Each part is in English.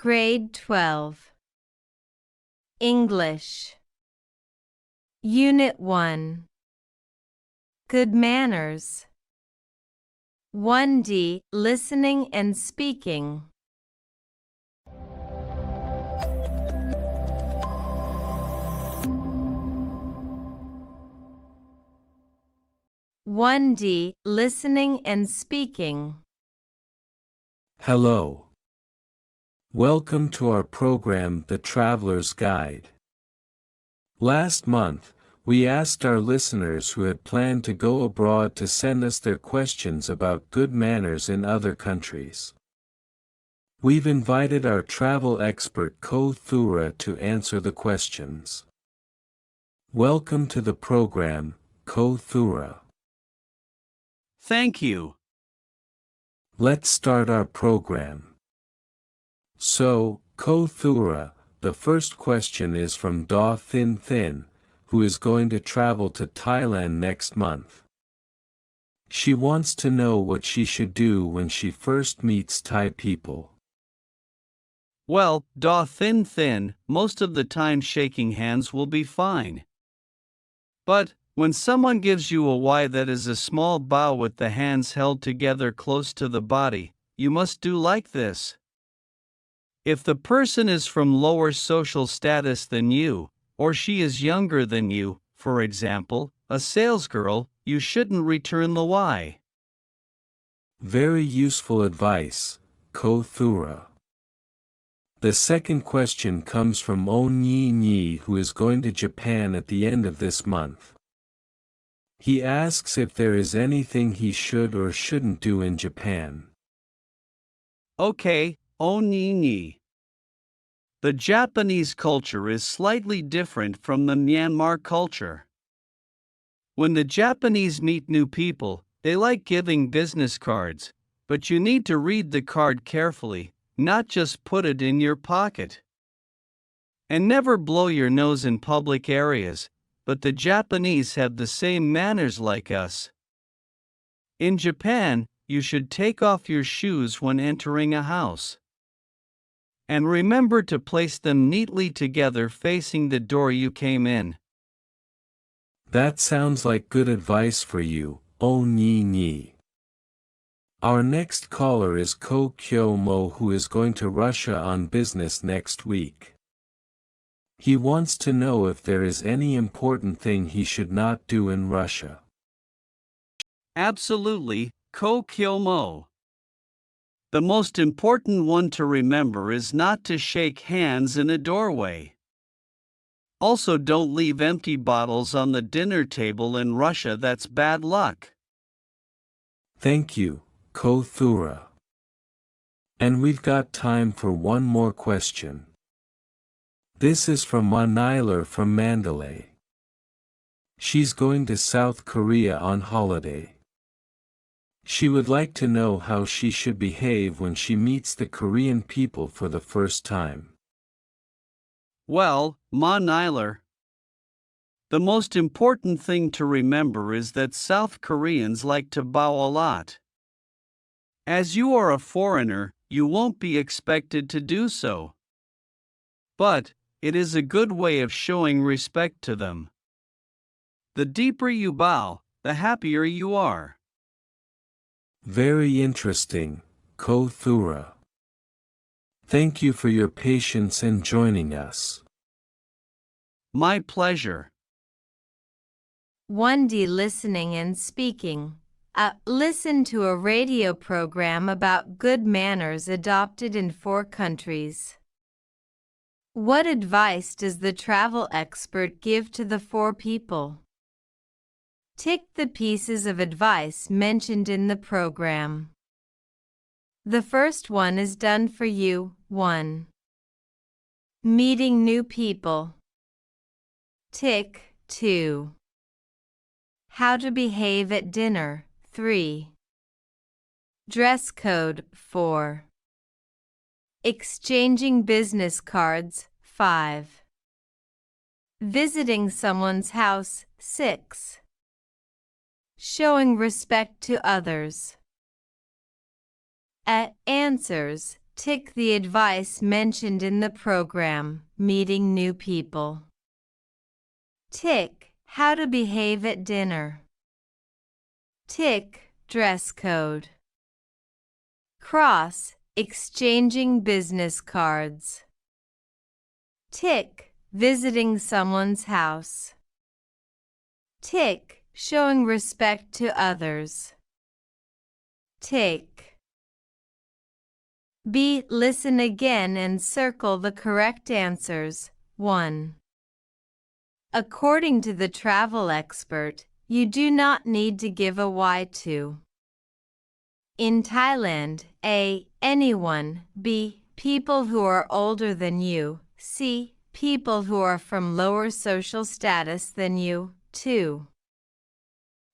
Grade 12. English. Unit 1. Good manners. 1D. Listening and speaking. One D. Listening and speaking. Hello. Welcome to our program, The Traveler's Guide. Last month, we asked our listeners who had planned to go abroad to send us their questions about good manners in other countries. We've invited our travel expert Ko Thura to answer the questions. Welcome to the program, Ko Thura. Thank you. Let's start our program. So, Ko Thura, the first question is from Da Thin Thin, who is going to travel to Thailand next month. She wants to know what she should do when she first meets Thai people. Well, Da Thin Thin, most of the time shaking hands will be fine. But, when someone gives you a Y that is a small bow with the hands held together close to the body, you must do like this. If the person is from lower social status than you, or she is younger than you, for example, a salesgirl, you shouldn't return the Y. Very useful advice, Ko Thura. The second question comes from O Nyi Nyi, who is going to Japan at the end of this month. He asks if there is anything he should or shouldn't do in Japan. Okay, O Nyi Nyi. The Japanese culture is slightly different from the Myanmar culture. When the Japanese meet new people, they like giving business cards, but you need to read the card carefully, not just put it in your pocket. And never blow your nose in public areas, but the Japanese have the same manners like us. In Japan, you should take off your shoes when entering a house. And remember to place them neatly together facing the door you came in. That sounds like good advice for you, O Nyi Nyi. Our next caller is Ko Kyo Mo, who is going to Russia on business next week. He wants to know if there is any important thing he should not do in Russia. Absolutely, Ko Kyo Mo. The most important one to remember is not to shake hands in a doorway. Also, don't leave empty bottles on the dinner table in Russia. That's bad luck. Thank you, Ko Thura. And we've got time for one more question. This is from Maniler from Mandalay. She's going to South Korea on holiday. She would like to know how she should behave when she meets the Korean people for the first time. Well, Ma Niler. The most important thing to remember is that South Koreans like to bow a lot. As you are a foreigner, you won't be expected to do so. But, it is a good way of showing respect to them. The deeper you bow, the happier you are. Very interesting, Ko Thura. Thank you for your patience and joining us. My pleasure. 1D. Listening and speaking. Listen to a radio program about good manners adopted in 4 countries. What advice does the travel expert give to the 4 people? Tick the pieces of advice mentioned in the program. The first one is done for you. 1. Meeting new people. Tick. 2. How to behave at dinner. 3. Dress code. 4. Exchanging business cards. 5. Visiting someone's house. 6. Showing respect to others. Answers. Tick the advice mentioned in the program, meeting new people. Tick, how to behave at dinner. Tick, dress code. Cross, exchanging business cards. Tick, visiting someone's house. Tick, showing respect to others. Tick. B. Listen again and circle the correct answers. 1. According to the travel expert, you do not need to give a why to. In Thailand, A. Anyone. B. People who are older than you. C. People who are from lower social status than you. 2.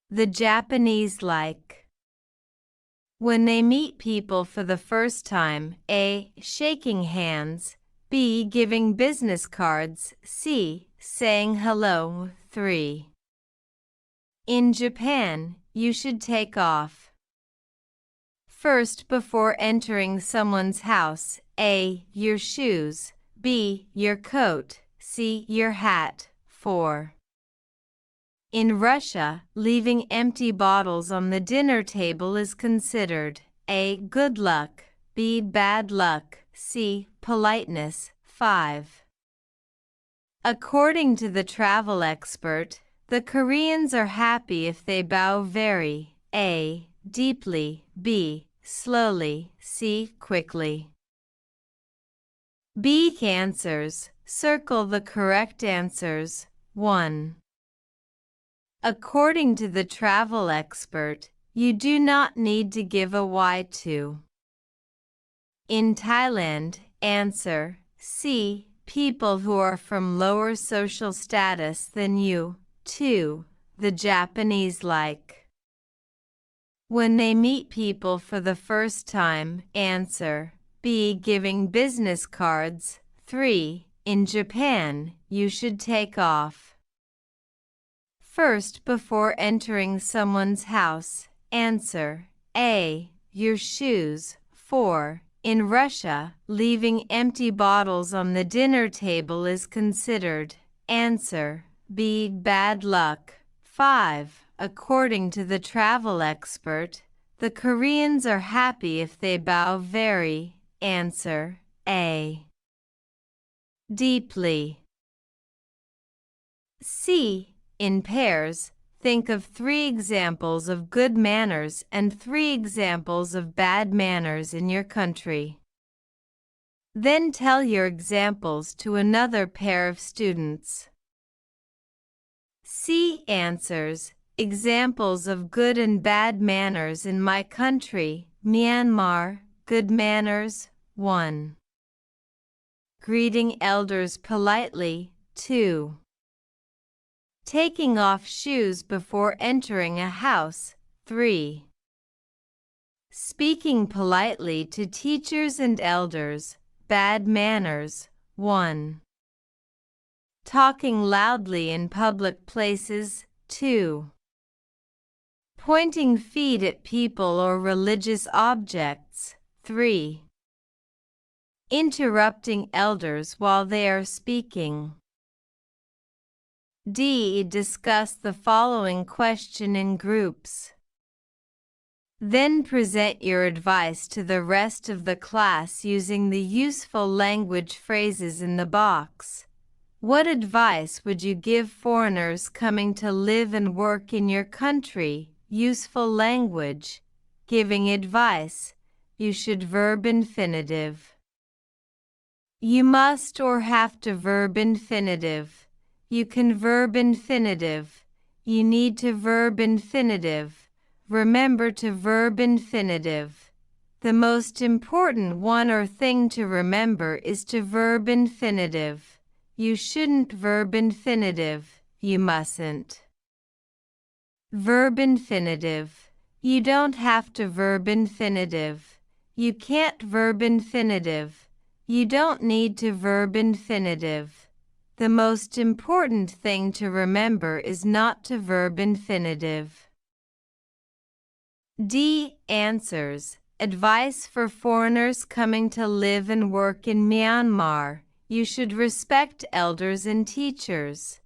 The Japanese like. When they meet people for the first time, A. Shaking hands. B. Giving business cards. C. Saying hello. 3. In Japan, you should take off first before entering someone's house. A. Your shoes. B. Your coat. C. Your hat. 4. In Russia, leaving empty bottles on the dinner table is considered A. Good luck. B. Bad luck. C. Politeness. 5. According to the travel expert, the Koreans are happy if they bow very A. Deeply. B. Slowly. C. Quickly. B. Answers. Circle the correct answers. 1. According to the travel expert, you do not need to give a why to. In Thailand, answer C. People who are from lower social status than you. 2. The Japanese like. When they meet people for the first time, answer B. Giving business cards. 3. In Japan, you should take off first before entering someone's house. Answer A. Your shoes. 4. In Russia, leaving empty bottles on the dinner table is considered. Answer B. Bad luck. 5. According to the travel expert, the Koreans are happy if they bow very. Answer A. Deeply. C. In pairs, think of 3 examples of good manners and 3 examples of bad manners in your country. Then tell your examples to another pair of students. C. Answers. Examples of good and bad manners in my country, Myanmar. Good manners. 1. Greeting elders politely. 2. Taking off shoes before entering a house. 3. Speaking politely to teachers and elders. Bad manners. 1. Talking loudly in public places. 2. Pointing feet at people or religious objects. 3. Interrupting elders while they are speaking. D. Discuss the following question in groups. Then present your advice to the rest of the class using the useful language phrases in the box. What advice would you give foreigners coming to live and work in your country? Useful language. Giving advice. You should verb infinitive. You must or have to verb infinitive. You can verb infinitive. You need to verb infinitive. Remember to verb infinitive. The most important one or thing to remember is to verb infinitive. You shouldn't verb infinitive. You mustn't. Verb infinitive. You don't have to verb infinitive. You can't verb infinitive. You don't need to verb infinitive. The most important thing to remember is not to verb infinitive. D. Answers. Advice for foreigners coming to live and work in Myanmar. You should respect elders and teachers.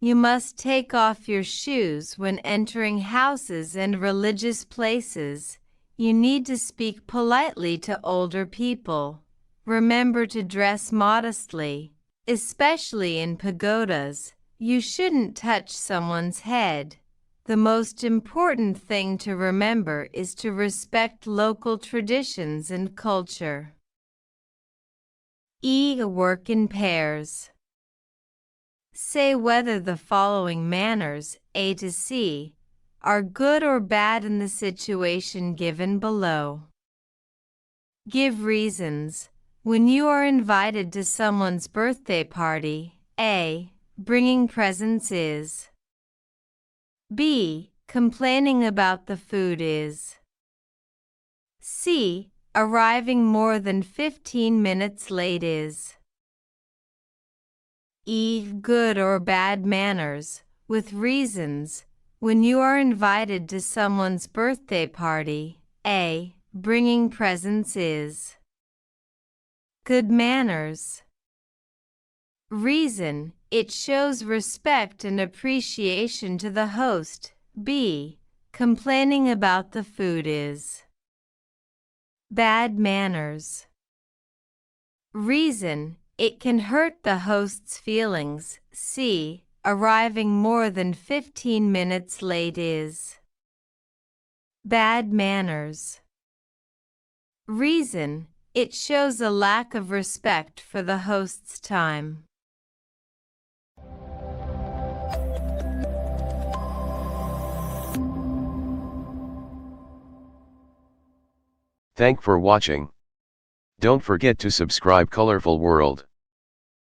You must take off your shoes when entering houses and religious places. You need to speak politely to older people. Remember to dress modestly, especially in pagodas. You shouldn't touch someone's head. The most important thing to remember is to respect local traditions and culture. Work in pairs. Say whether the following manners, A to C, are good or bad in the situation given below. Give reasons. When you are invited to someone's birthday party, A. Bringing presents is. B. Complaining about the food is. C. Arriving more than 15 minutes late is. Good or bad manners, with reasons. When you are invited to someone's birthday party, A. Bringing presents is. Good manners. Reason. It shows respect and appreciation to the host. B. Complaining about the food is. Bad manners. Reason. It can hurt the host's feelings. C. Arriving more than 15 minutes late is. Bad manners. Reason. It shows a lack of respect for the host's time. Thank for watching. Don't forget to subscribe Colorful World.